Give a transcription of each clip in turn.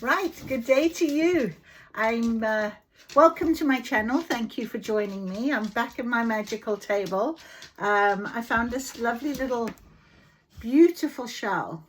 Right, good day to you. I'm welcome to my channel. Thank you for joining me. I'm back at my magical table. I found this lovely little beautiful shell.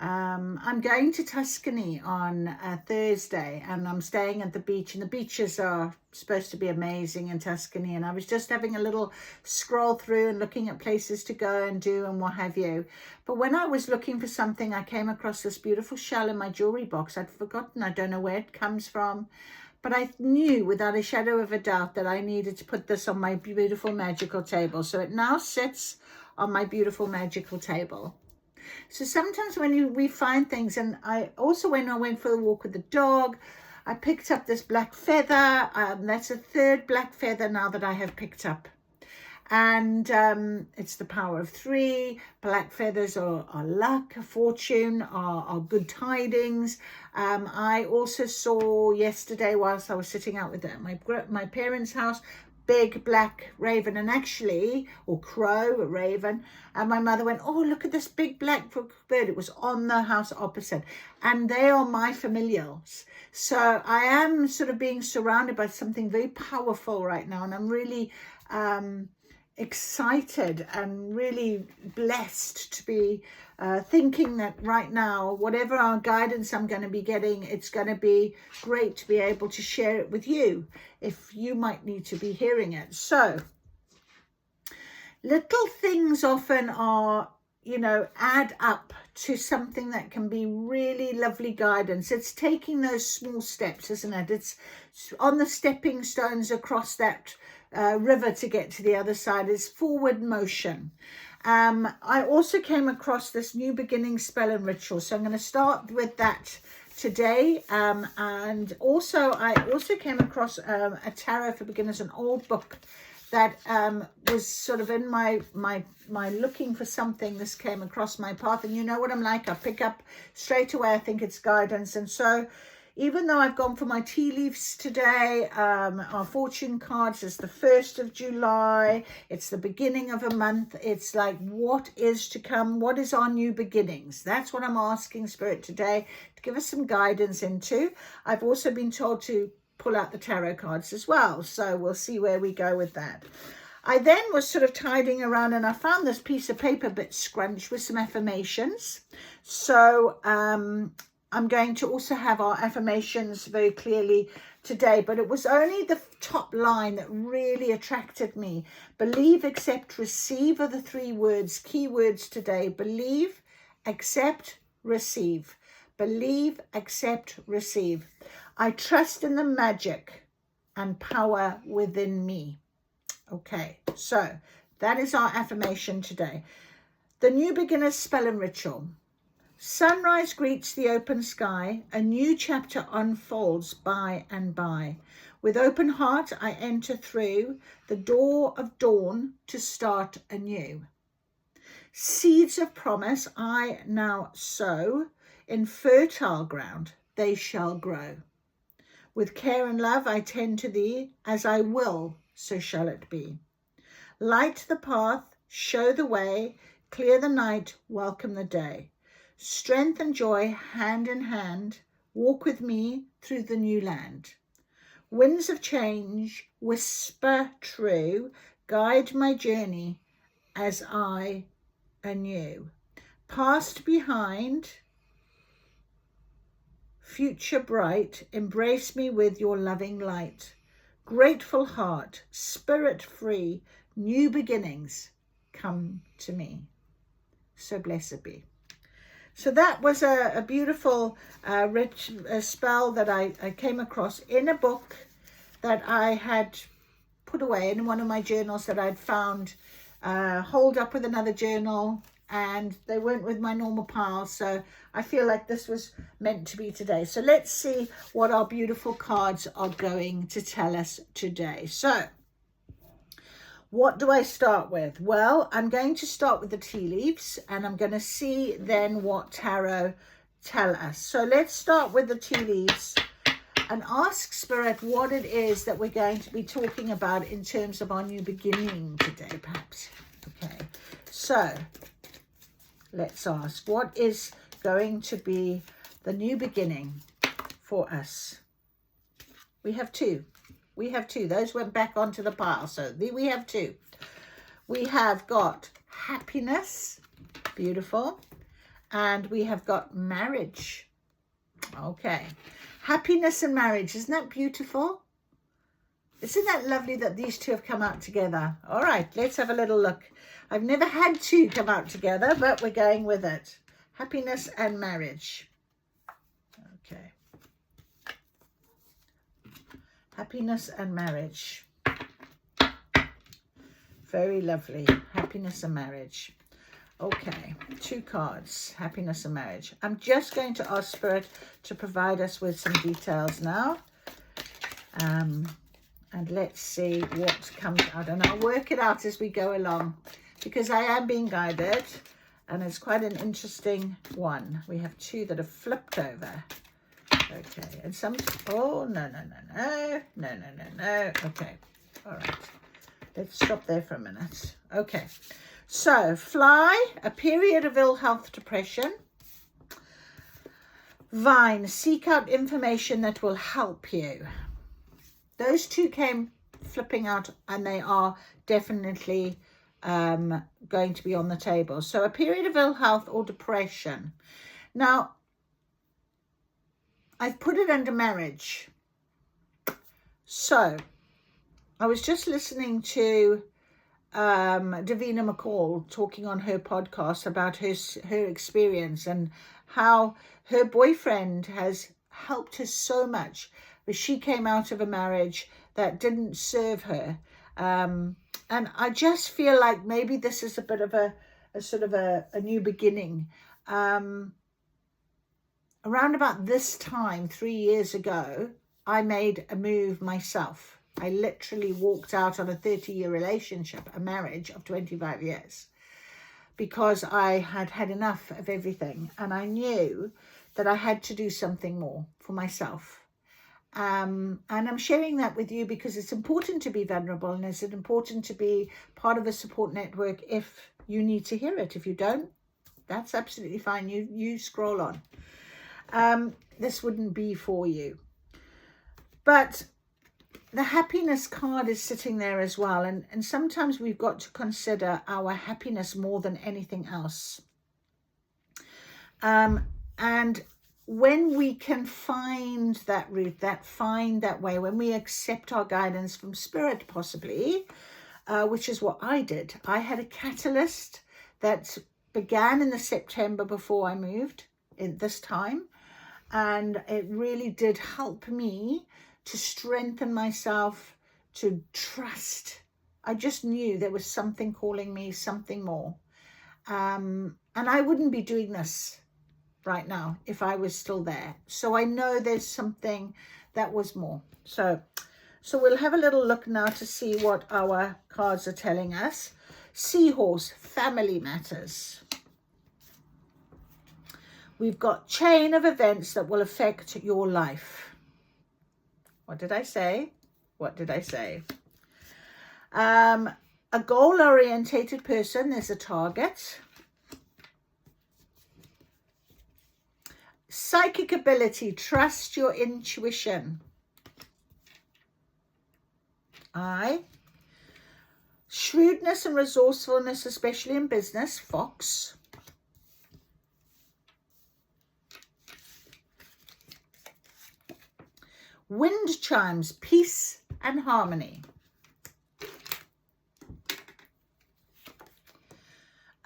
I'm going to Tuscany on Thursday, and I'm staying at the beach, and the beaches are supposed to be amazing in Tuscany. And I was just having a little scroll through and looking at places to go and do and what have you. But when I was looking for something, I came across this beautiful shell in my jewelry box. I'd forgotten, I don't know where it comes from, but I knew without a shadow of a doubt that I needed to put this on my beautiful magical table. So it now sits on my beautiful magical table. So sometimes when we find things, and I also, when I went for a walk with the dog, I picked up this black feather. That's a third black feather now that I have picked up. And it's the power of 3. Black feathers are luck, fortune, are good tidings. I also saw yesterday, whilst I was sitting out with my parents' house, big black raven, and actually, or crow, a raven, and my mother went, oh, look at this big black bird. It was on the house opposite, and they are my familials. So I am sort of being surrounded by something very powerful right now, and I'm really excited and really blessed to be thinking that right now, whatever our guidance I'm going to be getting, it's going to be great to be able to share it with you if you might need to be hearing it. So little things often are, add up to something that can be really lovely guidance. It's taking those small steps, isn't it? It's on the stepping stones across that river to get to the other side. Is forward motion. I also came across this new beginning spell and ritual, so I'm going to start with that today. And also I also came across a tarot for beginners, an old book that was sort of in my looking for something. This came across my path, and you know what I'm like, I pick up straight away. I think it's guidance. And so even though I've gone for my tea leaves today, our fortune cards is the 1st of July. It's the beginning of a month. It's like, what is to come? What is our new beginnings? That's what I'm asking Spirit today to give us some guidance into. I've also been told to pull out the tarot cards as well. So we'll see where we go with that. I then was sort of tidying around, and I found this piece of paper a bit scrunched with some affirmations. So I'm going to also have our affirmations very clearly today, but it was only the top line that really attracted me. Believe, accept, receive are the 3 words, key words today. Believe, accept, receive. Believe, accept, receive. I trust in the magic and power within me. Okay, so that is our affirmation today. The new beginner's spell and ritual. Sunrise greets the open sky. A new chapter unfolds by and by. With open heart, I enter through the door of dawn to start anew. Seeds of promise I now sow. In fertile ground they shall grow. With care and love I tend to thee. As I will, so shall it be. Light the path, show the way. Clear the night, welcome the day. Strength and joy hand in hand. Walk with me through the new land. Winds of change whisper true. Guide my journey as I anew. Past behind, future bright, embrace me with your loving light. Grateful heart, spirit free, new beginnings come to me. So blessed be. So that was a beautiful rich spell that I came across in a book that I had put away in one of my journals that I'd found holed up with another journal, and they weren't with my normal piles, so I feel like this was meant to be today. So let's see what our beautiful cards are going to tell us today. So what do I start with? Well, I'm going to start with the tea leaves, and I'm going to see then what tarot tell us. So let's start with the tea leaves and ask Spirit what it is that we're going to be talking about in terms of our new beginning today, perhaps. Okay, so let's ask, what is going to be the new beginning for us. We have two. We have two. Those went back onto the pile. So we have two. We have got happiness. Beautiful. And we have got marriage. Okay. Happiness and marriage. Isn't that beautiful? Isn't that lovely that these two have come out together? All right, let's have a little look. I've never had two come out together, but we're going with it. Happiness and marriage. Okay. Happiness and marriage. Very lovely. Happiness and marriage. Okay, two cards. Happiness and marriage. I'm just going to ask Spirit to provide us with some details now. And let's see what comes out. And I'll work it out as we go along, because I am being guided. And it's quite an interesting one. We have two that have flipped over. Okay. And some... Oh, no. Okay. All right. Let's stop there for a minute. Okay. So, fly, a period of ill health, depression. Vine, seek out information that will help you. Those two came flipping out, and they are definitely going to be on the table. So a period of ill health or depression. Now, I've put it under marriage. So I was just listening to Davina McCall talking on her podcast about her experience and how her boyfriend has helped her so much. But she came out of a marriage that didn't serve her. And I just feel like maybe this is a bit of a sort of a new beginning. Around about this time, 3 years ago, I made a move myself. I literally walked out on a 30-year relationship, a marriage of 25 years, because I had had enough of everything. And I knew that I had to do something more for myself. And I'm sharing that with you because it's important to be vulnerable, and it's important to be part of a support network if you need to hear it. If you don't, that's absolutely fine. You scroll on. This wouldn't be for you. But the happiness card is sitting there as well. And sometimes we've got to consider our happiness more than anything else. And when we can find that route, find that way, when we accept our guidance from Spirit, possibly, which is what I did. I had a catalyst that began in the September before I moved in this time. And it really did help me to strengthen myself, to trust. I just knew there was something calling me, something more. And I wouldn't be doing this right now if I was still there. So I know there's something that was more. So we'll have a little look now to see what our cards are telling us. Seahorse, family matters. We've got chain of events that will affect your life. What did I say? What did I say? A goal-orientated person, there's a target. Psychic ability, trust your intuition. Shrewdness and resourcefulness, especially in business, Fox. Wind chimes, peace and harmony.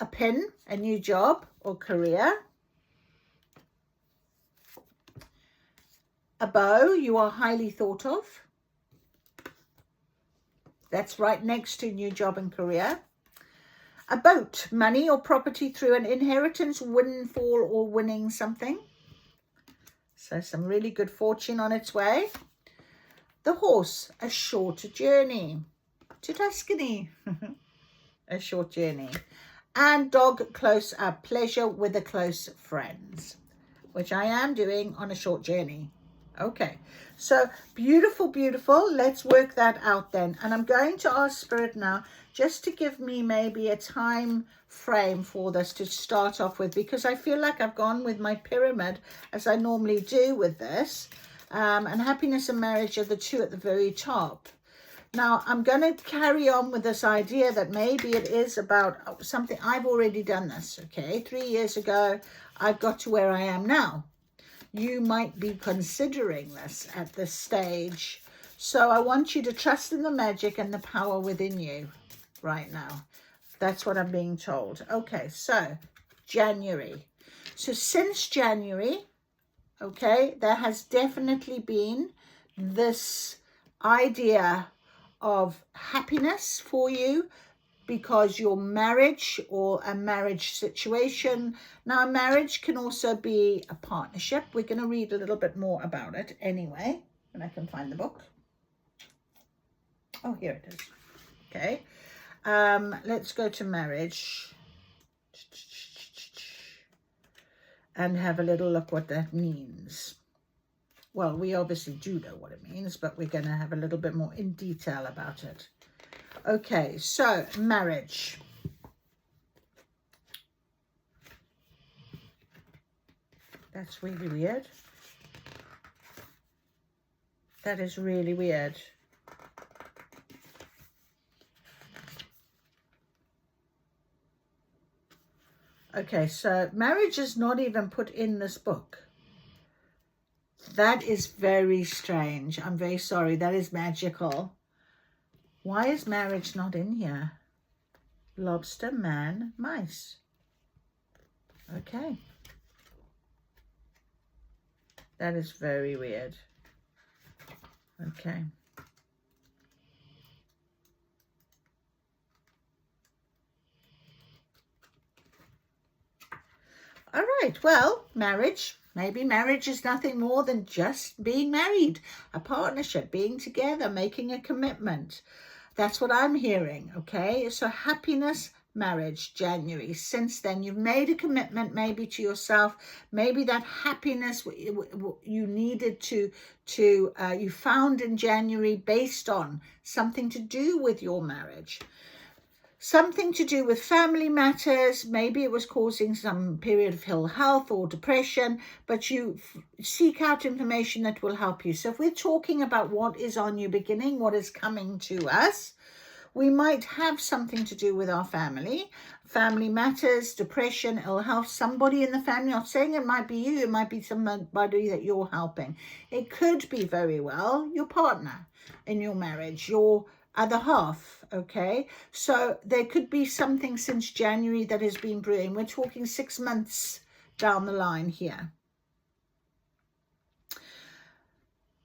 A pin, a new job or career. A bow, you are highly thought of. That's right next to new job and career. A boat, money or property through an inheritance, windfall or winning something. So some really good fortune on its way. The horse, a shorter journey to Tuscany. A short journey. And dog, close up, pleasure with a close friends, which I am doing on a short journey. Okay, so beautiful, beautiful. Let's work that out then. And I'm going to ask Spirit now just to give me maybe a time frame for this to start off with, because I feel like I've gone with my pyramid as I normally do with this. And happiness and marriage are the two at the very top. Now, I'm going to carry on with this idea that maybe it is about something. I've already done this, okay? 3 years ago, I've got to where I am now. You might be considering this at this stage. So I want you to trust in the magic and the power within you right now. That's what I'm being told. Okay, so January. So since January, okay, there has definitely been this idea of happiness for you, because your marriage or a marriage situation. Now, a marriage can also be a partnership. We're going to read a little bit more about it anyway, when I can find the book. Oh, here it is. Okay. Let's go to marriage and have a little look what that means. Well, we obviously do know what it means, but we're going to have a little bit more in detail about it. Okay, so marriage. That's really weird. That is really weird. Okay, so marriage is not even put in this book. That is very strange. I'm very sorry. That is magical. Why is marriage not in here? Lobster, man, mice. Okay. That is very weird. Okay. All right, well, marriage. Maybe marriage is nothing more than just being married, a partnership, being together, making a commitment. That's what I'm hearing, okay? So happiness, marriage, January. Since then, you've made a commitment maybe to yourself. Maybe that happiness you needed you found in January based on something to do with your marriage. Something to do with family matters. Maybe it was causing some period of ill health or depression, but you seek out information that will help you. So if we're talking about what is on your beginning, what is coming to us, we might have something to do with our family matters, depression, ill health, somebody in the family. Not saying it might be you, it might be somebody that you're helping. It could be very well your partner in your marriage, your other half, okay? So there could be something since January that has been brewing. We're talking 6 months down the line here.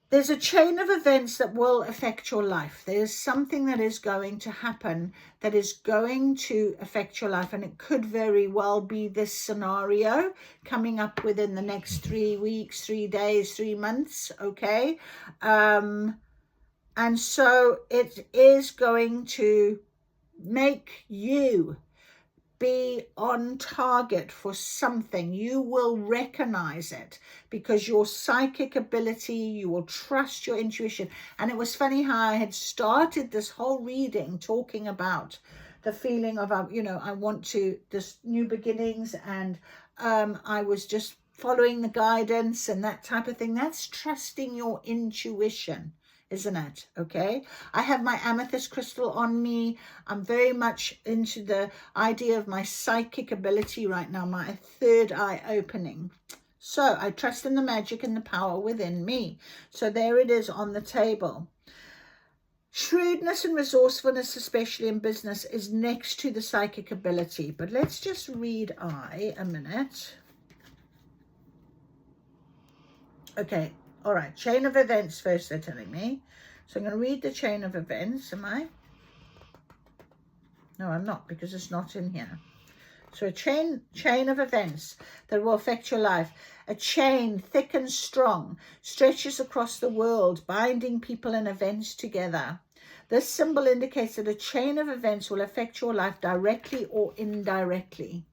There's a chain of events that will affect your life. There's something that is going to happen that is going to affect your life, and it could very well be this scenario coming up within the next 3 weeks, 3 days, 3 months, okay? And so it is going to make you be on target for something. You will recognize it because your psychic ability, you will trust your intuition. And it was funny how I had started this whole reading talking about the feeling of, I want to, this new beginnings, and I was just following the guidance and that type of thing. That's trusting your intuition, isn't it? Okay. I have my amethyst crystal on me. I'm very much into the idea of my psychic ability right now, my third eye opening. So I trust in the magic and the power within me. So there it is on the table. Shrewdness and resourcefulness, especially in business, is next to the psychic ability. But let's just read I a minute. Okay. All right, chain of events first, they're telling me. So I'm going to read the chain of events, am I? No, I'm not, because it's not in here. So a chain of events that will affect your life. A chain, thick and strong, stretches across the world, binding people and events together. This symbol indicates that a chain of events will affect your life directly or indirectly.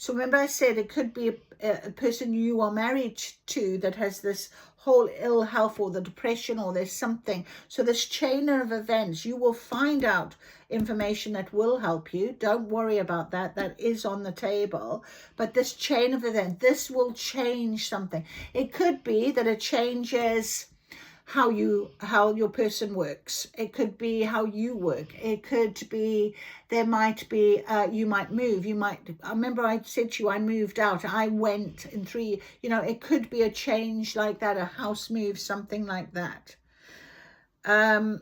So remember I said it could be a person you are married to that has this whole ill health or the depression, or there's something. So this chain of events, you will find out information that will help you. Don't worry about that. That is on the table. But this chain of events, this will change something. It could be that it changes how your person works. It could be how you work. It could be, there might be, you might move. I remember I said to you, I moved out. I went in 3, it could be a change like that, a house move, something like that. Down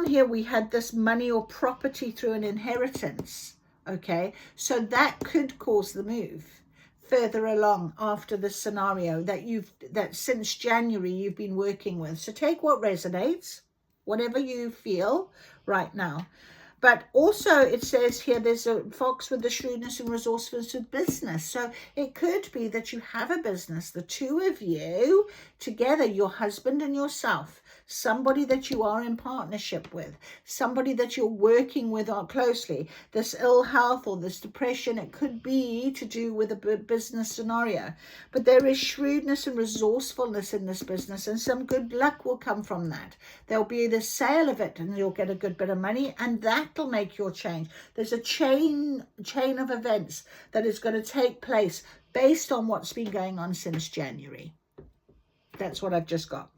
here, we had this money or property through an inheritance. Okay, so that could cause the move further along after the scenario that since January you've been working with. So take what resonates, whatever you feel right now. But also it says here, there's a fox with the shrewdness and resourcefulness of business. So it could be that you have a business, the two of you together, your husband and yourself, somebody that you are in partnership with, somebody that you're working with closely. This ill health or this depression, it could be to do with a business scenario. But there is shrewdness and resourcefulness in this business, and some good luck will come from that. There'll be the sale of it and you'll get a good bit of money, and that'll make your change. There's a chain of events that is going to take place based on what's been going on since January. That's what I've just got.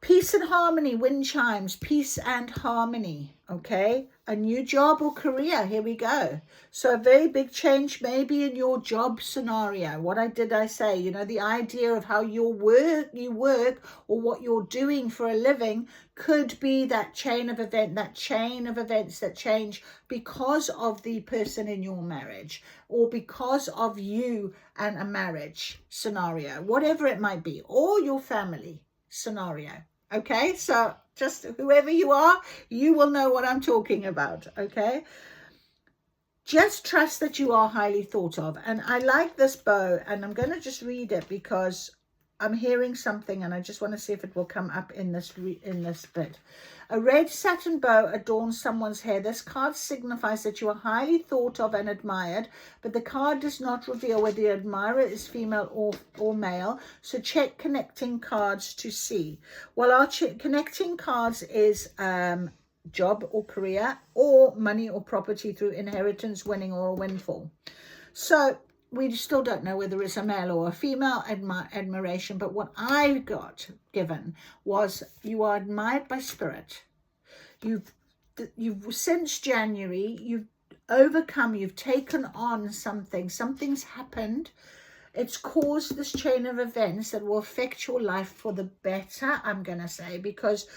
Peace and harmony, wind chimes, peace and harmony, okay? A new job or career, here we go. So a very big change maybe in your job scenario. What did I say? The idea of how you work or what you're doing for a living could be that chain of events that change because of the person in your marriage, or because of you and a marriage scenario, whatever it might be, or your family scenario. Okay, so just whoever you are, you will know what I'm talking about. Okay, just trust that you are highly thought of. And I like this bow, and I'm going to just read it because I'm hearing something and I just want to see if it will come up in this bit. A red satin bow adorns someone's hair. This card signifies that you are highly thought of and admired, but the card does not reveal whether the admirer is female or male. So check connecting cards to see. Well, our connecting cards is job or career, or money or property through inheritance, winning, or a windfall. So we still don't know whether it's a male or a female admiration, but what I got given was you are admired by spirit. You've since January, you've overcome, you've taken on something's happened. It's caused this chain of events that will affect your life for the better, I'm going to say, because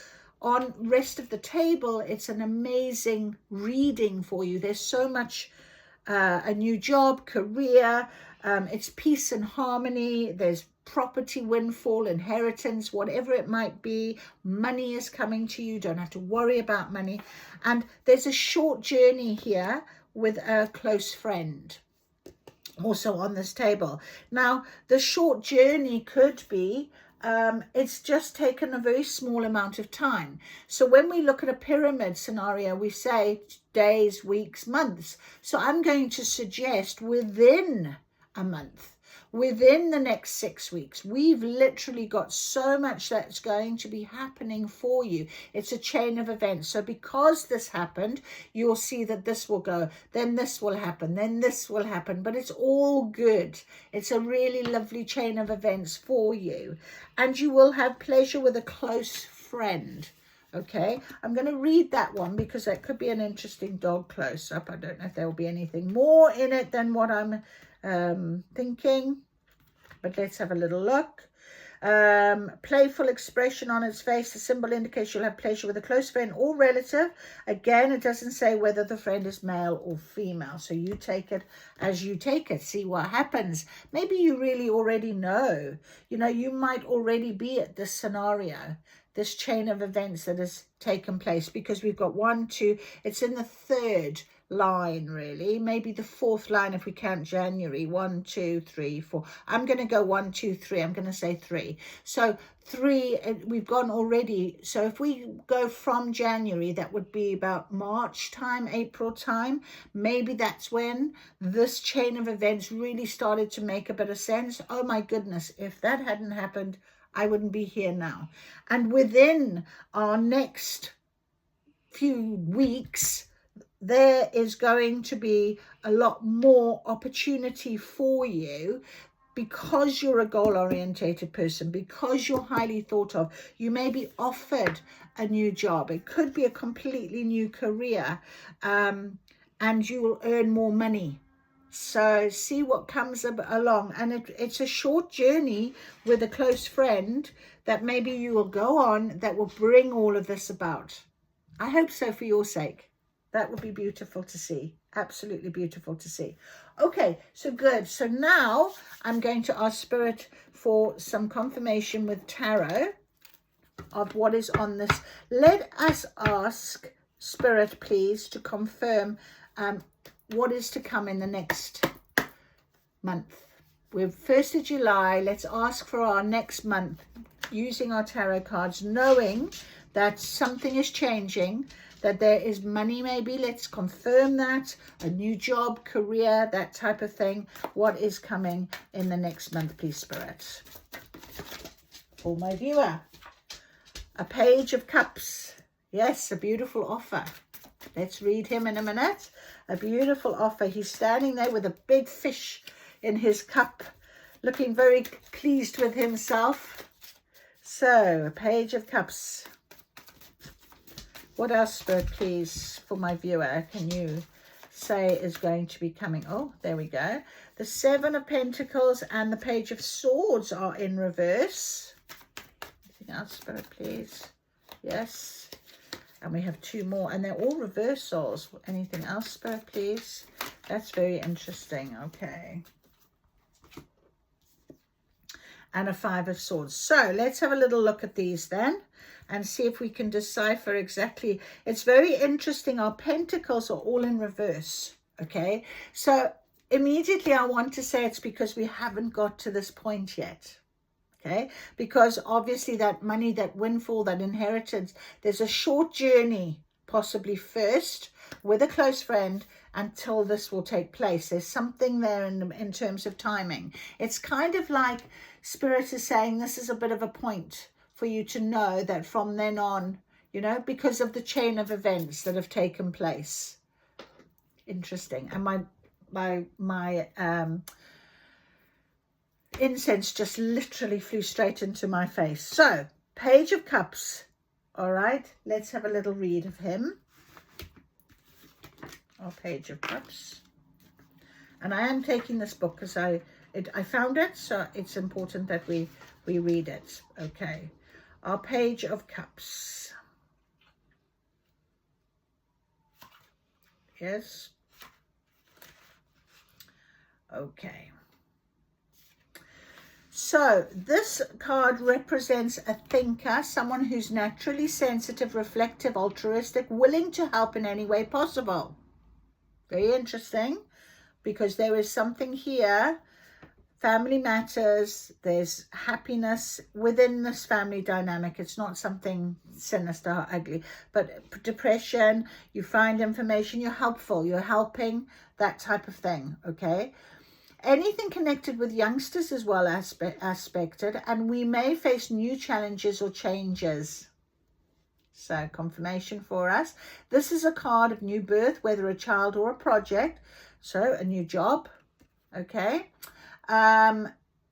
on rest of the table, it's an amazing reading for you. There's so much. A new job, career, it's peace and harmony, there's property, windfall, inheritance, whatever it might be. Money is coming to you, don't have to worry about money. And there's a short journey here with a close friend also on this table. Now, the short journey could be it's just taken a very small amount of time. So when we look at a pyramid scenario, we say days, weeks, months. So I'm going to suggest within a month, within the next 6 weeks, we've literally got so much that's going to be happening for you. It's a chain of events. So because this happened, you'll see that this will go, then this will happen, then this will happen, but it's all good. It's a really lovely chain of events for you. And you will have pleasure with a close friend. Okay, I'm going to read that one because that could be an interesting dog close up. I don't know if there will be anything more in it than what I'm thinking, but let's have a little look. Playful expression on its face. The symbol indicates you'll have pleasure with a close friend or relative. Again, it doesn't say whether the friend is male or female, so you take it as you take it. See what happens. Maybe you really already know. You might already be at this scenario, this chain of events that has taken place, because we've got 1, 2, it's in the third line, really. Maybe the fourth line if we count January. 1, 2, 3, 4. I'm going to go 1, 2, 3. I'm going to say 3. So 3, we've gone already. So if we go from January, that would be about March time, April time. Maybe that's when this chain of events really started to make a bit of sense. Oh my goodness, if that hadn't happened, I wouldn't be here now. And within our next few weeks, there is going to be a lot more opportunity for you, because you're a goal-orientated person, because you're highly thought of. You may be offered a new job. It could be a completely new career, and you will earn more money. So see what comes along. And it's a short journey with a close friend that maybe you will go on that will bring all of this about. I hope so, for your sake. That would be beautiful to see. Absolutely beautiful to see. Okay, so good. So now I'm going to ask Spirit for some confirmation with tarot of what is on this. Let us ask Spirit, please, to confirm what is to come in the next month. We're 1st of July. Let's ask for our next month using our tarot cards, knowing that something is changing, that there is money, maybe. Let's confirm that. A new job, career, that type of thing. What is coming in the next month, please, Spirit? For my viewer. A Page of Cups. Yes, a beautiful offer. Let's read him in a minute. A beautiful offer. He's standing there with a big fish in his cup, looking very pleased with himself. So, a Page of Cups. What else, Spirit, please, for my viewer, can you say is going to be coming? Oh, there we go. The 7 of Pentacles and the Page of Swords are in reverse. Anything else, Spirit, please? Yes. And we have 2 more, and they're all reversals. Anything else, Spirit, please? That's very interesting. Okay. And a 5 of Swords. So let's have a little look at these then, and see if we can decipher exactly. It's very interesting. Our pentacles are all in reverse. Okay. So immediately I want to say it's because we haven't got to this point yet. Okay. Because obviously that money, that windfall, that inheritance, there's a short journey, possibly first with a close friend, until this will take place. There's something there in terms of timing. It's kind of like Spirit is saying this is a bit of a point for you to know that from then on, you know, because of the chain of events that have taken place. Interesting. And my incense just literally flew straight into my face. So, Page of Cups. All right, let's have a little read of him. Our Page of Cups. And I am taking this book because I found it, so it's important that we read it. Okay. Our Page of Cups. Yes. Okay. So this card represents a thinker, someone who's naturally sensitive, reflective, altruistic, willing to help in any way possible. Very interesting, because there is something here. Family matters. There's happiness within this family dynamic. It's not something sinister or ugly, but depression, you find information, you're helpful, you're helping, that type of thing. Okay. Anything connected with youngsters as well aspected, and we may face new challenges or changes. So confirmation for us. This is a card of new birth, whether a child or a project. So a new job. Okay.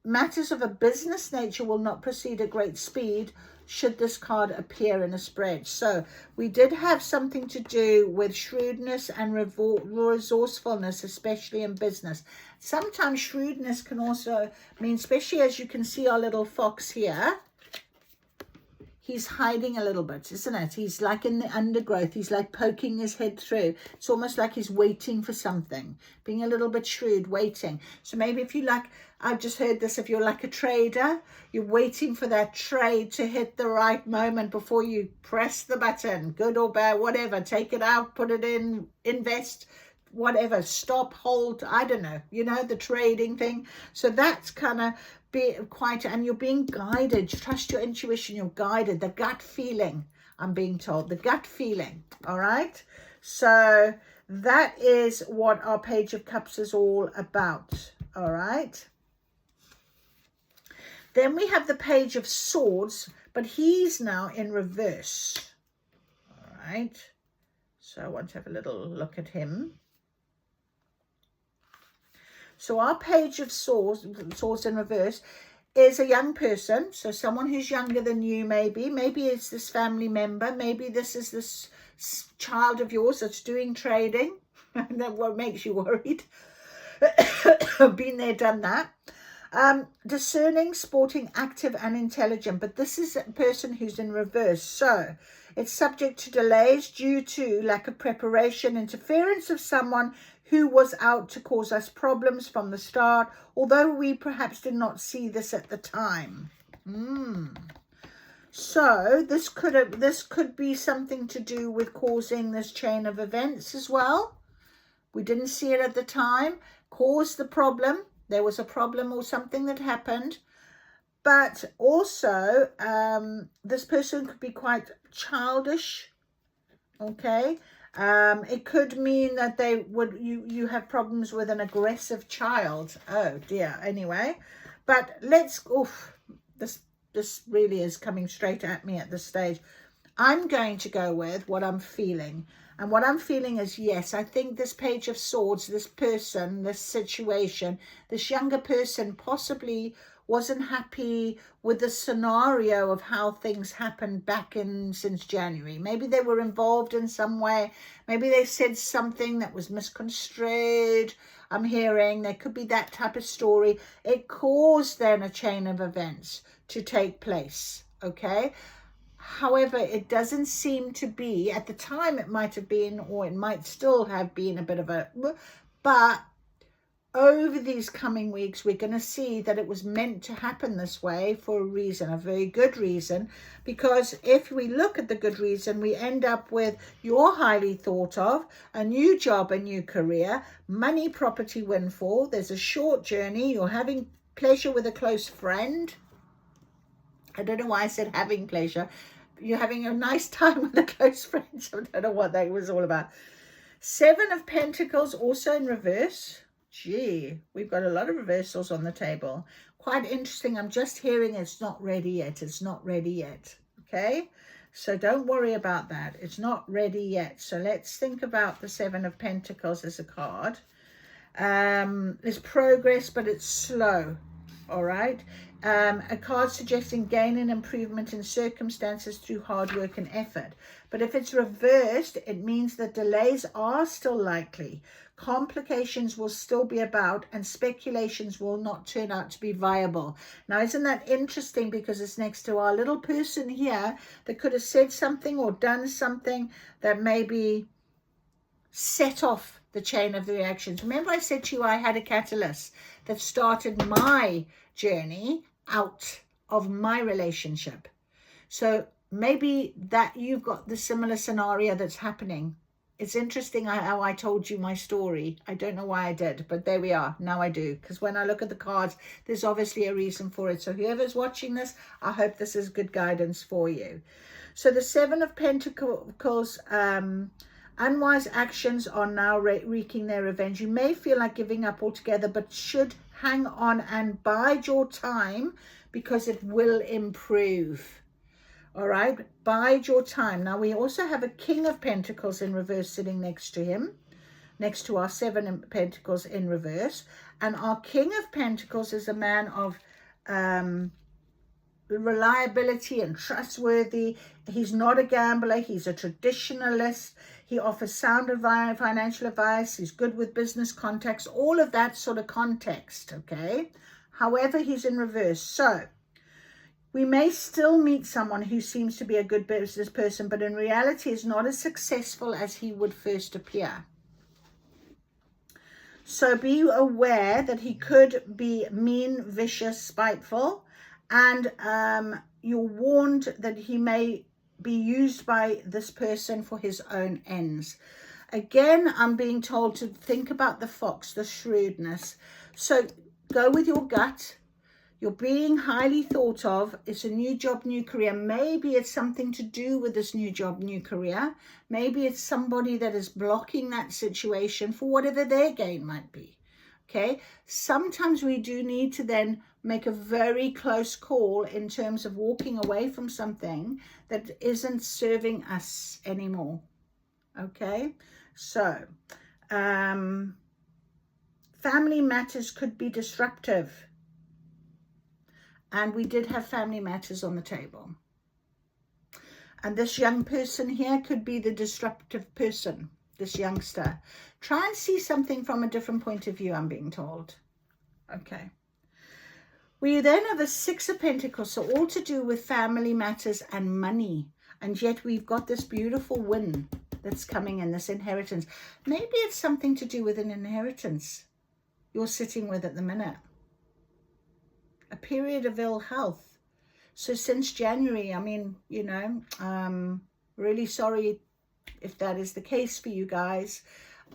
Matters of a business nature will not proceed at great speed should this card appear in a spread. So we did have something to do with shrewdness and resourcefulness, especially in business. Sometimes shrewdness can also mean, especially as you can see our little fox here, he's hiding a little bit, isn't it? He's like in the undergrowth. He's like poking his head through. It's almost like he's waiting for something, being a little bit shrewd, waiting. So maybe if you like, I've just heard this, if you're like a trader, you're waiting for that trade to hit the right moment before you press the button, good or bad, whatever, take it out, put it in, invest. whatever, stop, hold, I don't know, you know, the trading thing. So that's kind of quite, and you're being guided. Trust your intuition, you're guided. The gut feeling, I'm being told, the gut feeling. All right. So that is what our Page of Cups is all about. All right. Then we have the Page of Swords, but he's now in reverse. All right. So I want to have a little look at him. So our Page of Swords in reverse, is a young person. So someone who's younger than you, maybe. Maybe it's this family member. Maybe this is this child of yours that's doing trading. And that what makes you worried. Been there, done that. Discerning, sporting, active and intelligent, but this is a person who's in reverse, so it's subject to delays due to lack of preparation, interference of someone who was out to cause us problems from the start, although we perhaps did not see this at the time. So this could be something to do with causing this chain of events as well. We didn't see it at the time, caused the problem. There was a problem or something that happened. But also, this person could be quite childish. Okay. It could mean that they would, you have problems with an aggressive child. Oh dear. Anyway, but let's, this really is coming straight at me at this stage. I'm going to go with what I'm feeling. And what I'm feeling is, yes, I think this Page of Swords, this person, this situation, this younger person possibly wasn't happy with the scenario of how things happened back since January. Maybe they were involved in some way. Maybe they said something that was misconstrued. I'm hearing there could be that type of story. It caused then a chain of events to take place. Okay. However, it doesn't seem to be, at the time it might have been, or it might still have been a bit of a, but over these coming weeks, we're going to see that it was meant to happen this way for a reason, a very good reason, because if we look at the good reason, we end up with you're highly thought of, a new job, a new career, money, property, windfall. There's a short journey. You're having pleasure with a close friend. I don't know why I said having pleasure. You're having a nice time with a close friend. I don't know what that was all about. 7 of Pentacles also in reverse. Gee, we've got a lot of reversals on the table. Quite interesting. I'm just hearing it's not ready yet. It's not ready yet. Okay, so don't worry about that. It's not ready yet. So let's think about the 7 of Pentacles as a card. There's progress, but it's slow. All right. A card suggesting gain and improvement in circumstances through hard work and effort. But if it's reversed, it means that delays are still likely. Complications will still be about, and speculations will not turn out to be viable. Now, isn't that interesting? Because it's next to our little person here that could have said something or done something that maybe set off the chain of the reactions. Remember I said to you I had a catalyst that started my journey out of my relationship. So maybe that you've got the similar scenario that's happening. It's interesting how I told you my story. I don't know why I did, but there we are. Now I do, because when I look at the cards, there's obviously a reason for it. So whoever's watching this, I hope this is good guidance for you. So the 7 of Pentacles, unwise actions are now wreaking their revenge. You may feel like giving up altogether, but should hang on and bide your time because it will improve. All right, bide your time. Now, we also have a King of Pentacles in reverse sitting next to him, next to our 7 of Pentacles in reverse. And our King of Pentacles is a man of reliability and trustworthy. He's not a gambler. He's a traditionalist. He offers sound financial advice. He's good with business contacts, all of that sort of context, okay? However, he's in reverse. So we may still meet someone who seems to be a good business person, but in reality is not as successful as he would first appear. So be aware that he could be mean, vicious, spiteful, and you're warned that he may be used by this person for his own ends. Again, I'm being told to think about the fox, the shrewdness. So go with your gut. You're being highly thought of. It's a new job, new career. Maybe it's something to do with this new job, new career. Maybe it's somebody that is blocking that situation for whatever their gain might be. Okay, sometimes we do need to then make a very close call in terms of walking away from something that isn't serving us anymore. Okay, so family matters could be disruptive. And we did have family matters on the table. And this young person here could be the disruptive person, this youngster. Try and see something from a different point of view, I'm being told. Okay. We then have a Six of Pentacles, so all to do with family matters and money. And yet we've got this beautiful win that's coming in, this inheritance. Maybe it's something to do with an inheritance you're sitting with at the minute. A period of ill health. So since January, I mean, you know, really sorry if that is the case for you guys,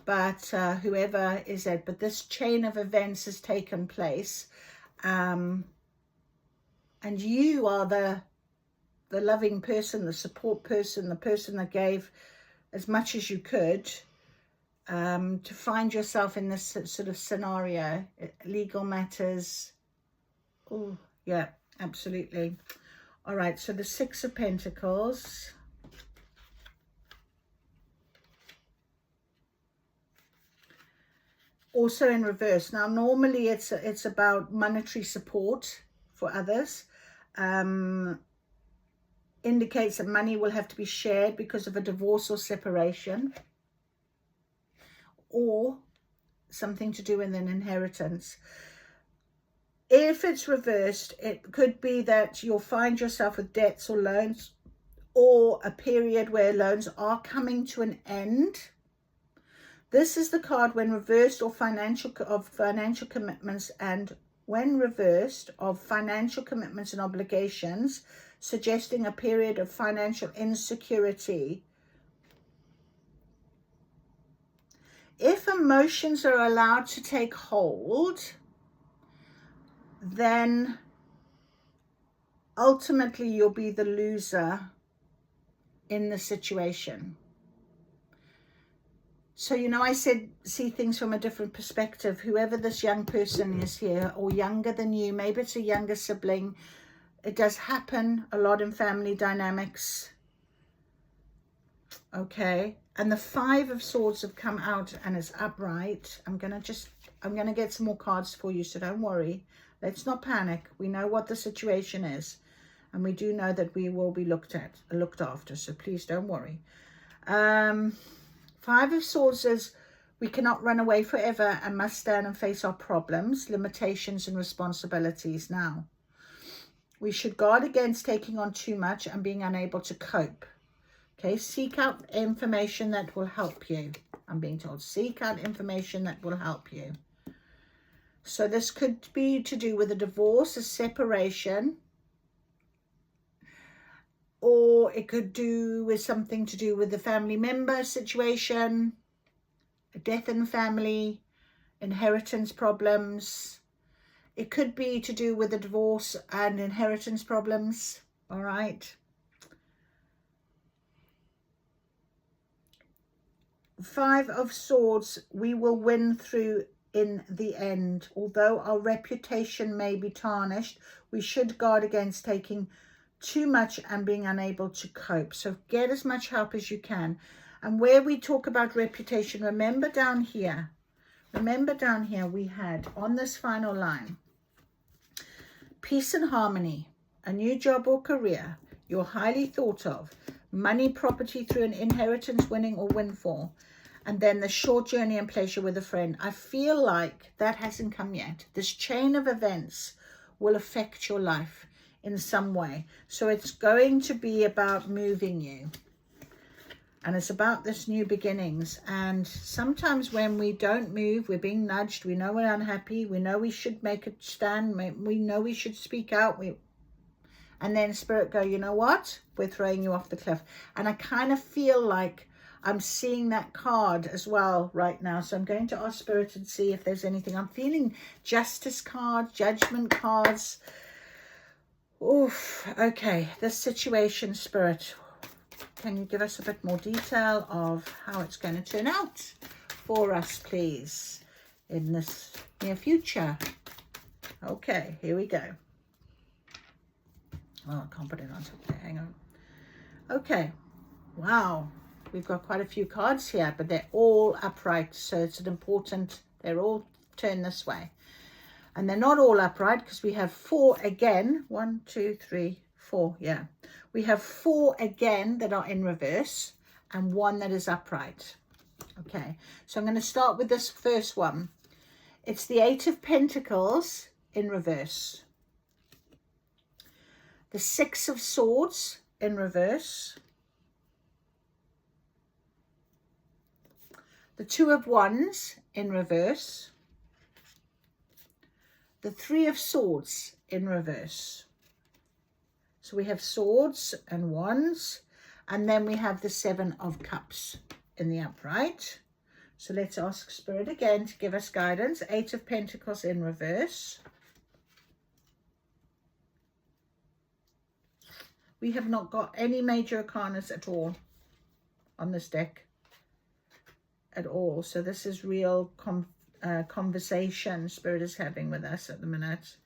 but whoever is it, but this chain of events has taken place, and you are the loving person, the support person, the person that gave as much as you could to find yourself in this sort of scenario, legal matters. Oh, yeah, absolutely. All right, so the Six of Pentacles. Also in reverse. Now, normally it's about monetary support for others. Indicates that money will have to be shared because of a divorce or separation. Or something to do with an inheritance. If it's reversed, it could be that you'll find yourself with debts or loans, or a period where loans are coming to an end. This is the card when reversed of financial commitments, and when reversed of financial commitments and obligations, suggesting a period of financial insecurity. If emotions are allowed to take hold, then ultimately you'll be the loser in the situation. So, you know, I said see things from a different perspective. Whoever this young person is here, or younger than you, maybe it's a younger sibling. It does happen a lot in family dynamics. Okay, and the Five of Swords have come out and it's upright. I'm gonna get some more cards for you, so don't worry. Let's not panic. We know what the situation is, and we do know that we will be looked after, so please don't worry. Five of Swords says we cannot run away forever and must stand and face our problems, limitations and responsibilities now. We should guard against taking on too much and being unable to cope. Okay, seek out information that will help you. I'm being told, seek out information that will help you. So this could be to do with a divorce, a separation, or it could do with something to do with the family member situation, a death in the family, inheritance problems. It could be to do with the divorce and inheritance problems. All right. Five of Swords, we will win through in the end. Although our reputation may be tarnished, we should guard against taking too much and being unable to cope. So get as much help as you can. And where we talk about reputation, remember down here we had on this final line, peace and harmony, a new job or career, you're highly thought of, money, property through an inheritance, winning or windfall, and then the short journey and pleasure with a friend. I feel like that hasn't come yet. This chain of events will affect your life in some way. So it's going to be about moving you. And it's about this new beginnings. And sometimes when we don't move, we're being nudged. We know we're unhappy. We know we should make a stand. We know we should speak out. And then Spirit go, you know what? We're throwing you off the cliff. And I kind of feel like I'm seeing that card as well right now. So I'm going to ask Spirit and see if there's anything. I'm feeling justice cards, judgment cards. Oof. Okay. This situation, Spirit. Can you give us a bit more detail of how it's going to turn out for us, please, in this near future? Okay, here we go. Oh, I can't put it on top there. Hang on. Okay. Wow. We've got quite a few cards here, but they're all upright. So it's an important, they're all turned this way. And they're not all upright because we have 4 again. 1, 2, 3, 4. Yeah. We have 4 again that are in reverse and 1 that is upright. Okay. So I'm going to start with this first one. It's the 8 of Pentacles in reverse. The 6 of Swords in reverse. The 2 of Wands in reverse. The 3 of Swords in reverse. So we have Swords and Wands, and then we have the 7 of Cups in the upright. So let's ask Spirit again to give us guidance. 8 of Pentacles in reverse. We have not got any major arcanas at all on this deck. At all. So this is real conversation Spirit is having with us at the minute.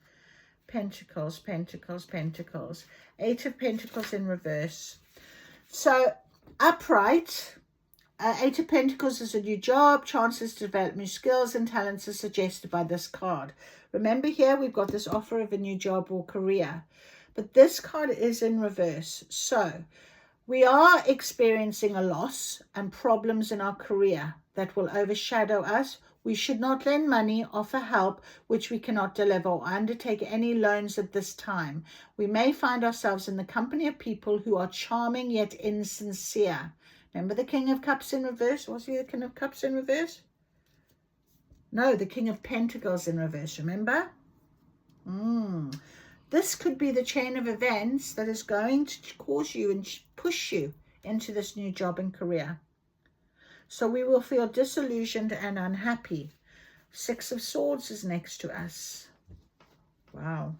Pentacles, Pentacles, Pentacles. 8 of Pentacles in reverse. So upright, 8 of Pentacles is a new job, chances to develop new skills and talents are suggested by this card. Remember here we've got this offer of a new job or career. But this card is in reverse. So we are experiencing a loss and problems in our career that will overshadow us. We should not lend money, offer help which we cannot deliver, or undertake any loans at this time. We may find ourselves in the company of people who are charming yet insincere. Remember the King of Cups in reverse? Was he the King of Cups in reverse? No, the King of Pentacles in reverse, remember? This could be the chain of events that is going to cause you and push you into this new job and career. So we will feel disillusioned and unhappy. 6 of Swords is next to us. Wow.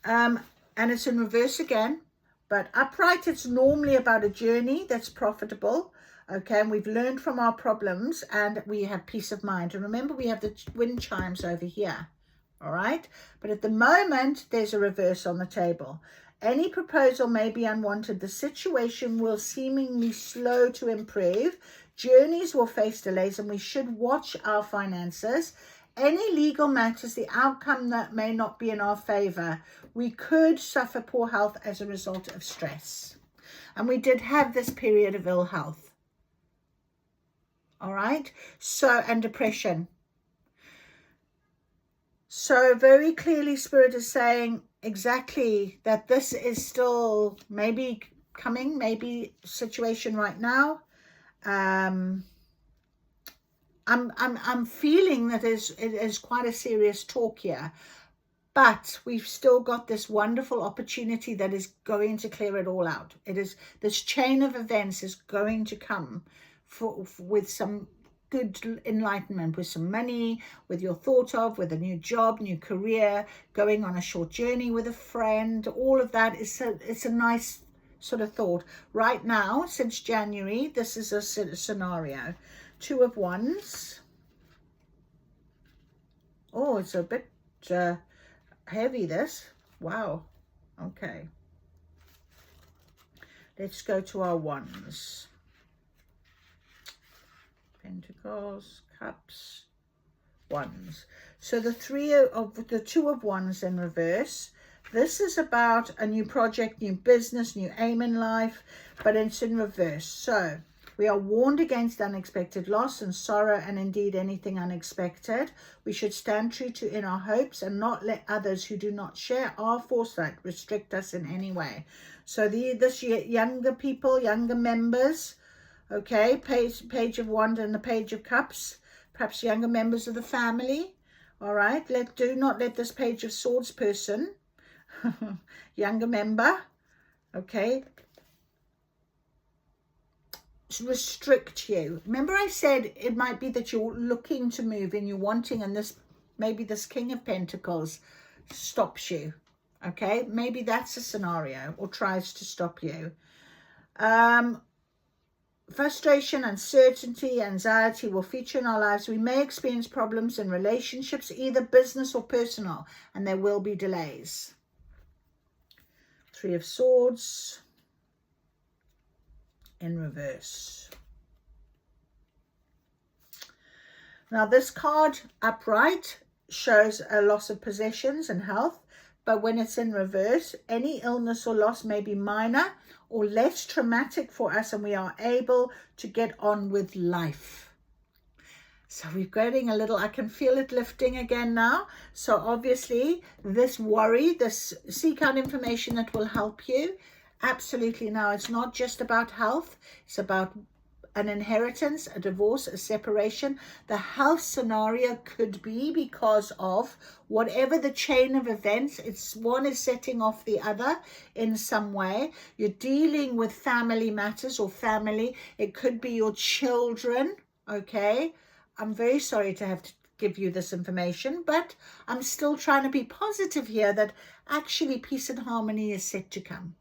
And it's in reverse again. But upright, it's normally about a journey that's profitable. Okay, and we've learned from our problems and we have peace of mind. And remember, we have the wind chimes over here. All right, but at the moment there's a reverse on the table. Any proposal may be unwanted. The situation will seemingly slow to improve. Journeys will face delays and we should watch our finances. Any legal matters, the outcome that may not be in our favor. We could suffer poor health as a result of stress. And we did have this period of ill health. All right, so, and depression. So very clearly Spirit is saying exactly that this is still maybe coming, maybe situation right now. I'm feeling that it is quite a serious talk here, but we've still got this wonderful opportunity that is going to clear it all out. It is, this chain of events is going to come with some good enlightenment, with some money, with your thought of, with a new job, new career, going on a short journey with a friend. All of that is it's a nice sort of thought. Right now, since January, this is a scenario. 2 of Wands. Oh, it's a bit heavy, this. Wow. Okay. Let's go to our Wands. Pentacles, Cups, Wands. So the 2 of Wands in reverse. This is about a new project, new business, new aim in life, but it's in reverse. So we are warned against unexpected loss and sorrow, and indeed anything unexpected. We should stand true to in our hopes and not let others who do not share our foresight restrict us in any way. So this younger people, younger members, okay, Page of Wands and the Page of Cups, perhaps younger members of the family. All right, do not let this Page of Swords person, younger member, okay, restrict you. Remember I said it might be that you're looking to move and you're wanting, and this, maybe this King of Pentacles stops you. Okay, maybe that's a scenario, or tries to stop you. Frustration, uncertainty, anxiety will feature in our lives. We may experience problems in relationships, either business or personal, and there will be delays. Three of Swords in reverse. Now this card upright shows a loss of possessions and health, but when it's in reverse, any illness or loss may be minor or less traumatic for us, and we are able to get on with life. So we're getting a little, I can feel it lifting again now. So obviously this worry, this, seek out information that will help you. Absolutely. Now it's not just about health, it's about an inheritance, a divorce, a separation. The health scenario could be because of whatever the chain of events, it's one is setting off the other in some way. You're dealing with family matters or family. It could be your children. Okay, I'm very sorry to have to give you this information, but I'm still trying to be positive here that actually peace and harmony is set to come.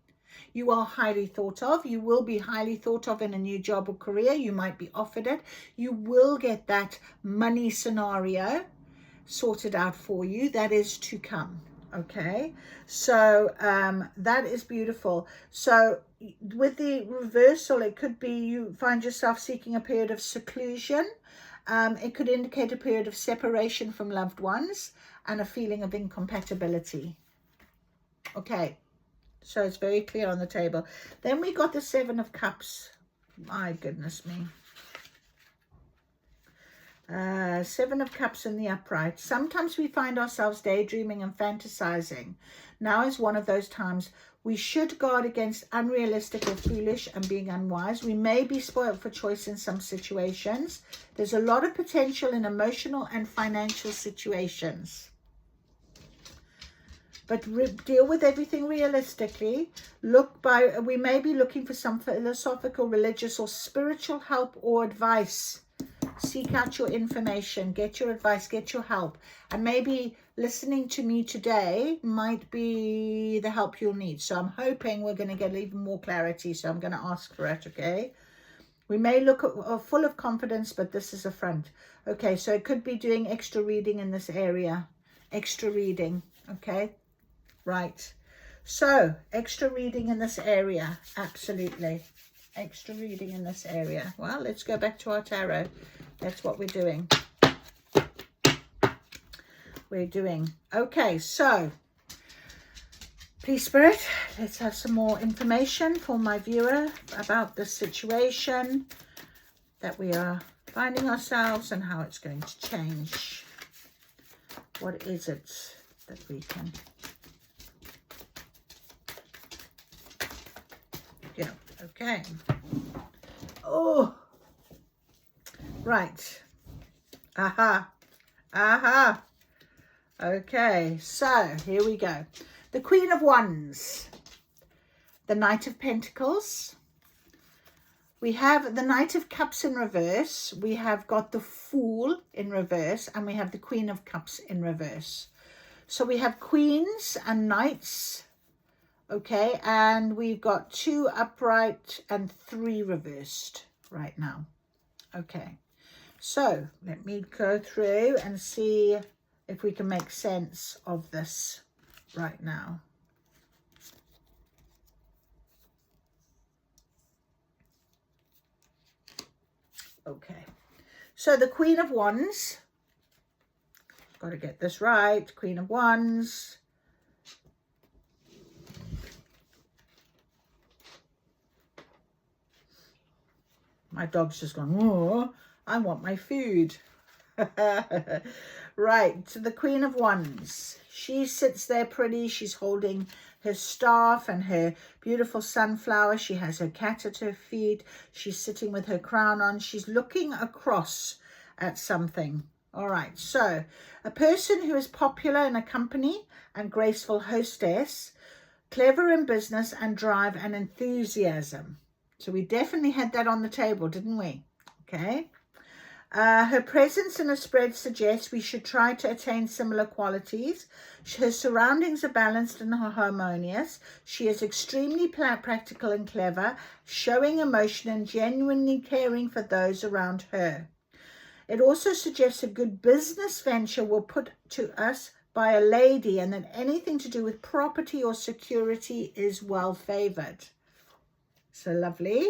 You are highly thought of. You will be highly thought of in a new job or career. You might be offered it. You will get that money scenario sorted out for you. That is to come. Okay, so that is beautiful. So with the reversal, it could be you find yourself seeking a period of seclusion. It could indicate a period of separation from loved ones and a feeling of incompatibility. Okay. So it's very clear on the table. Then we got the Seven of Cups. My goodness me. Seven of Cups in the upright. Sometimes we find ourselves daydreaming and fantasizing. Now is one of those times. We should guard against unrealistic or foolish and being unwise. We may be spoiled for choice in some situations. There's a lot of potential in emotional and financial situations. But deal with everything realistically. We may be looking for some philosophical, religious, or spiritual help or advice. Seek out your information, get your advice, get your help. And maybe listening to me today might be the help you'll need. So I'm hoping we're going to get even more clarity. So I'm going to ask for it, okay? We may look full of confidence, but this is a front. Okay, so it could be doing extra reading in this area. Extra reading, okay? Right, so extra reading in this area, absolutely. Extra reading in this area. Well, let's go back to our tarot. That's what we're doing. Okay, so please, Spirit, let's have some more information for my viewer about the situation that we are finding ourselves and how it's going to change. What is it that we can... Yeah, okay. Oh, right. Aha. Aha. Okay, so here we go. The Queen of Wands. The Knight of Pentacles. We have the Knight of Cups in reverse. We have got the Fool in reverse. And we have the Queen of Cups in reverse. So we have Queens and Knights. Okay, and we've got 2 upright and 3 reversed right now. Okay, so let me go through and see if we can make sense of this right now. Okay, so the Queen of Wands. Got to get this right. Queen of Wands. My dog's just gone, oh, I want my food. Right, so the Queen of Wands. She sits there pretty. She's holding her staff and her beautiful sunflower. She has her cat at her feet. She's sitting with her crown on. She's looking across at something. All right, so a person who is popular in a company and graceful hostess, clever in business and drive and enthusiasm. So we definitely had that on the table, didn't we? Okay. Her presence in a spread suggests we should try to attain similar qualities. Her surroundings are balanced and harmonious. She is extremely practical and clever, showing emotion and genuinely caring for those around her. It also suggests a good business venture will put to us by a lady, and that anything to do with property or security is well favored. So lovely.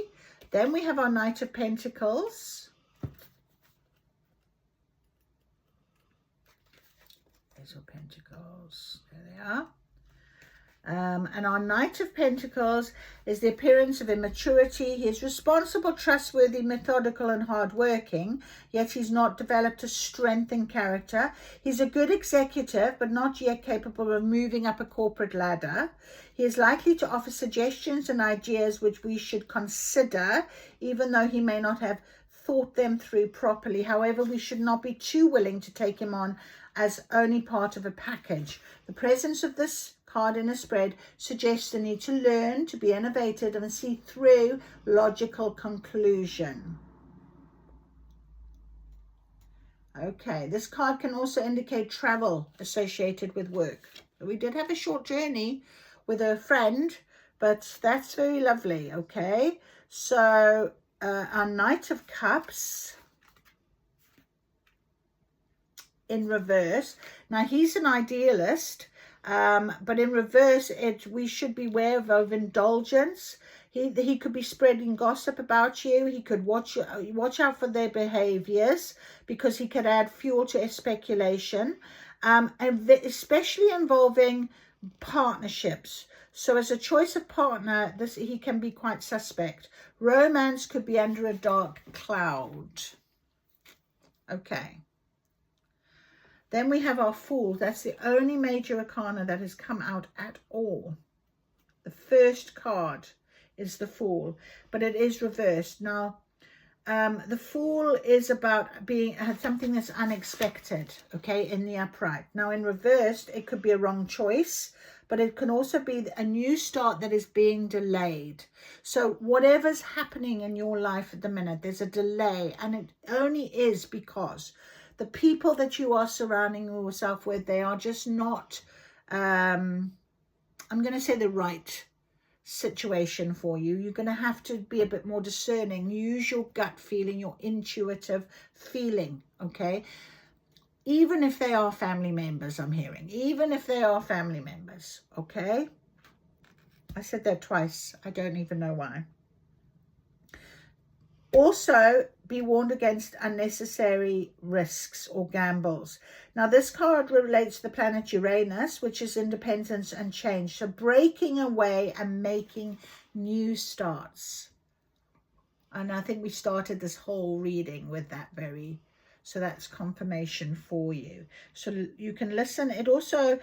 Then we have our Knight of Pentacles. Ace of Pentacles. There they are. And our Knight of Pentacles is the appearance of immaturity. He is responsible, trustworthy, methodical, and hardworking, yet he's not developed a strength in character. He's a good executive, but not yet capable of moving up a corporate ladder. He is likely to offer suggestions and ideas which we should consider, even though he may not have thought them through properly. However, we should not be too willing to take him on as only part of a package. The presence of this card in a spread suggests the need to learn to be innovative and see through logical conclusion. Okay, this card can also indicate travel associated with work. We did have a short journey with a friend, but that's very lovely. Okay, so our Knight of Cups in reverse. Now he's an idealist, but in reverse, we should be aware of indulgence. He could be spreading gossip about you. He could watch out for their behaviors, because he could add fuel to speculation, and especially involving partnerships. So as a choice of partner, he can be quite suspect. Romance could be under a dark cloud. Okay. Then we have our Fool. That's the only major arcana that has come out at all. The first card is the Fool, but it is reversed. Now, the Fool is about being something that's unexpected, okay, in the upright. Now, in reversed, it could be a wrong choice, but it can also be a new start that is being delayed. So whatever's happening in your life at the minute, there's a delay, and it only is because the people that you are surrounding yourself with, they are just not, I'm going to say, the right situation for you. You're going to have to be a bit more discerning. Use your gut feeling, your intuitive feeling, okay? Even if they are family members, I'm hearing. Even if they are family members, okay? I said that twice. I don't even know why. Also, be warned against unnecessary risks or gambles. Now, this card relates to the planet Uranus, which is independence and change. So breaking away and making new starts. And I think we started this whole reading with that so that's confirmation for you. So you can listen. It also,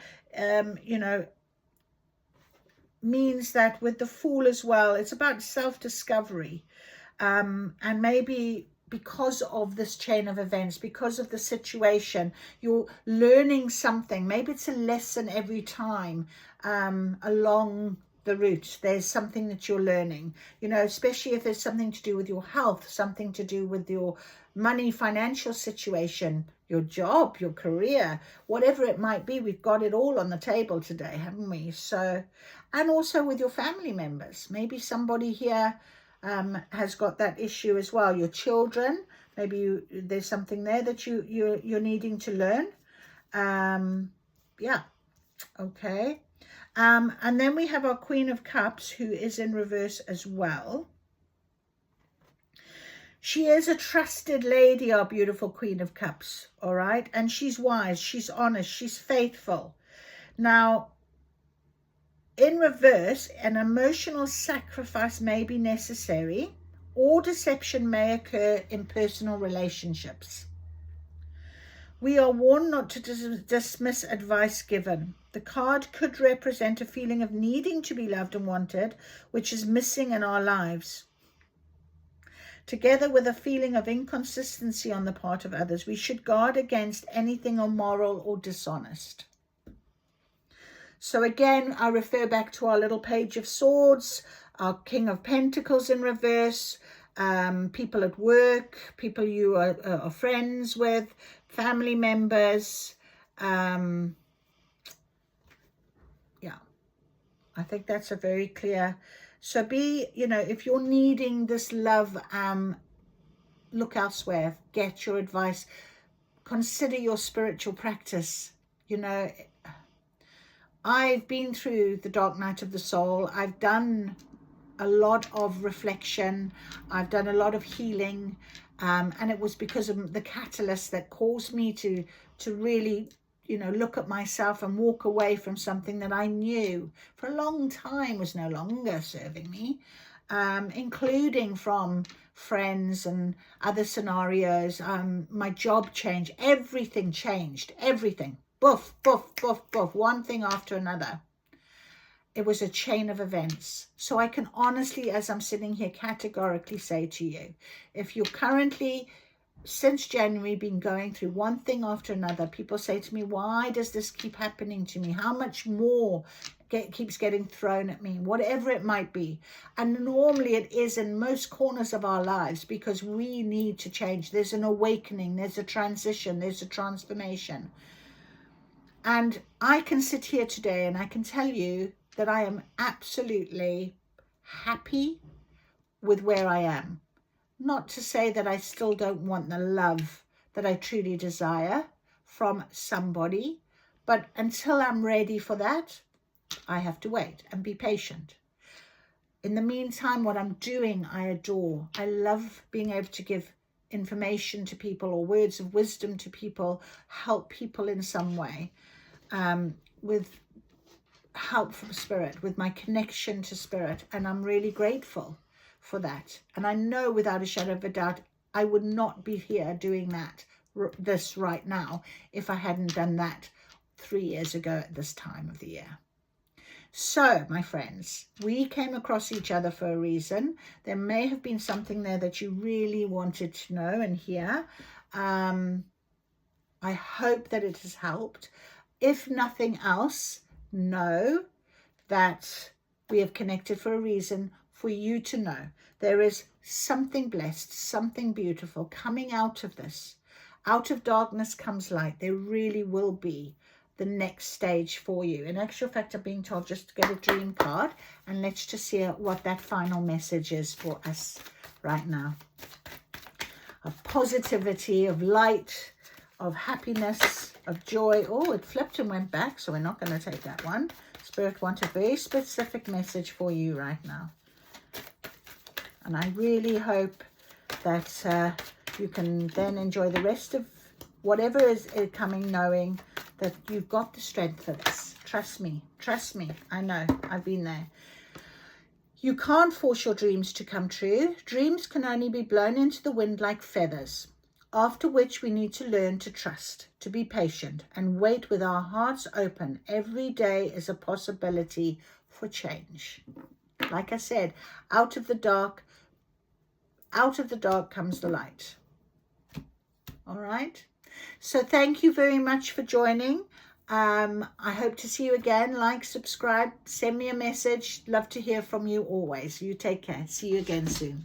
means that with the Fool as well, it's about self-discovery. And maybe because of this chain of events, because of the situation, you're learning something. Maybe it's a lesson every time along the route. There's something that you're learning, especially if there's something to do with your health, something to do with your money, financial situation, your job, your career, whatever it might be. We've got it all on the table today, haven't we? So, and also with your family members. Maybe somebody here has got that issue as well. Your children, maybe there's something there that you're needing to learn. Yeah, okay. And then we have our Queen of Cups, who is in reverse as well. She is a trusted lady, our beautiful Queen of Cups, all right? And she's wise, she's honest, she's faithful. Now, in reverse, an emotional sacrifice may be necessary, or deception may occur in personal relationships. We are warned not to dismiss advice given. The card could represent a feeling of needing to be loved and wanted, which is missing in our lives. Together with a feeling of inconsistency on the part of others, we should guard against anything immoral or dishonest. So again, I refer back to our little Page of Swords. our King of Pentacles in reverse, people at work, people you are friends with, family members. Yeah, I think that's a very clear. So be, you know, if you're needing this love, look elsewhere, get your advice, consider your spiritual practice. You know, I've been through the dark night of the soul. I've done a lot of reflection. I've done a lot of healing. And it was because of the catalyst that caused me to really, you know, look at myself and walk away from something that I knew for a long time was no longer serving me, including from friends and other scenarios. My job changed. Everything changed. Everything. Boof, boof, boof, boof. One thing after another. It was a chain of events. So I can honestly, as I'm sitting here, categorically say to you, if you're currently, since January, been going through one thing after another, people say to me, why does this keep happening to me? How much more keeps getting thrown at me? Whatever it might be. And normally it is in most corners of our lives, because we need to change. There's an awakening, there's a transition, there's a transformation. And I can sit here today and I can tell you that I am absolutely happy with where I am. Not to say that I still don't want the love that I truly desire from somebody, but until I'm ready for that, I have to wait and be patient. In the meantime, what I'm doing, I adore. I love being able to give information to people or words of wisdom to people, help people in some way, with help from spirit, with my connection to spirit. And I'm really grateful for that. And I know without a shadow of a doubt, I would not be here doing this right now if I hadn't done that 3 years ago at this time of the year. So, my friends, we came across each other for a reason. There may have been something there that you really wanted to know and hear. I hope that it has helped. If nothing else, know that we have connected for a reason, for you to know there is something blessed, something beautiful coming out of this. Out of darkness comes light. There really will be the next stage for you. In actual fact, I'm being told just to get a dream card, and let's just see what that final message is for us right now. Of positivity, of light, of happiness, of joy. Oh, it flipped and went back, so we're not going to take that one. Spirit wants a very specific message for you right now. And I really hope that you can then enjoy the rest of whatever is coming, knowing that you've got the strength for this. Trust me. Trust me. I know. I've been there. You can't force your dreams to come true. Dreams can only be blown into the wind like feathers. After which we need to learn to trust, to be patient, and wait with our hearts open. Every day is a possibility for change. Like I said, out of the dark comes the light. All right? So thank you very much for joining. I hope to see you again. Like, subscribe, send me a message. Love to hear from you always. You take care. See you again soon.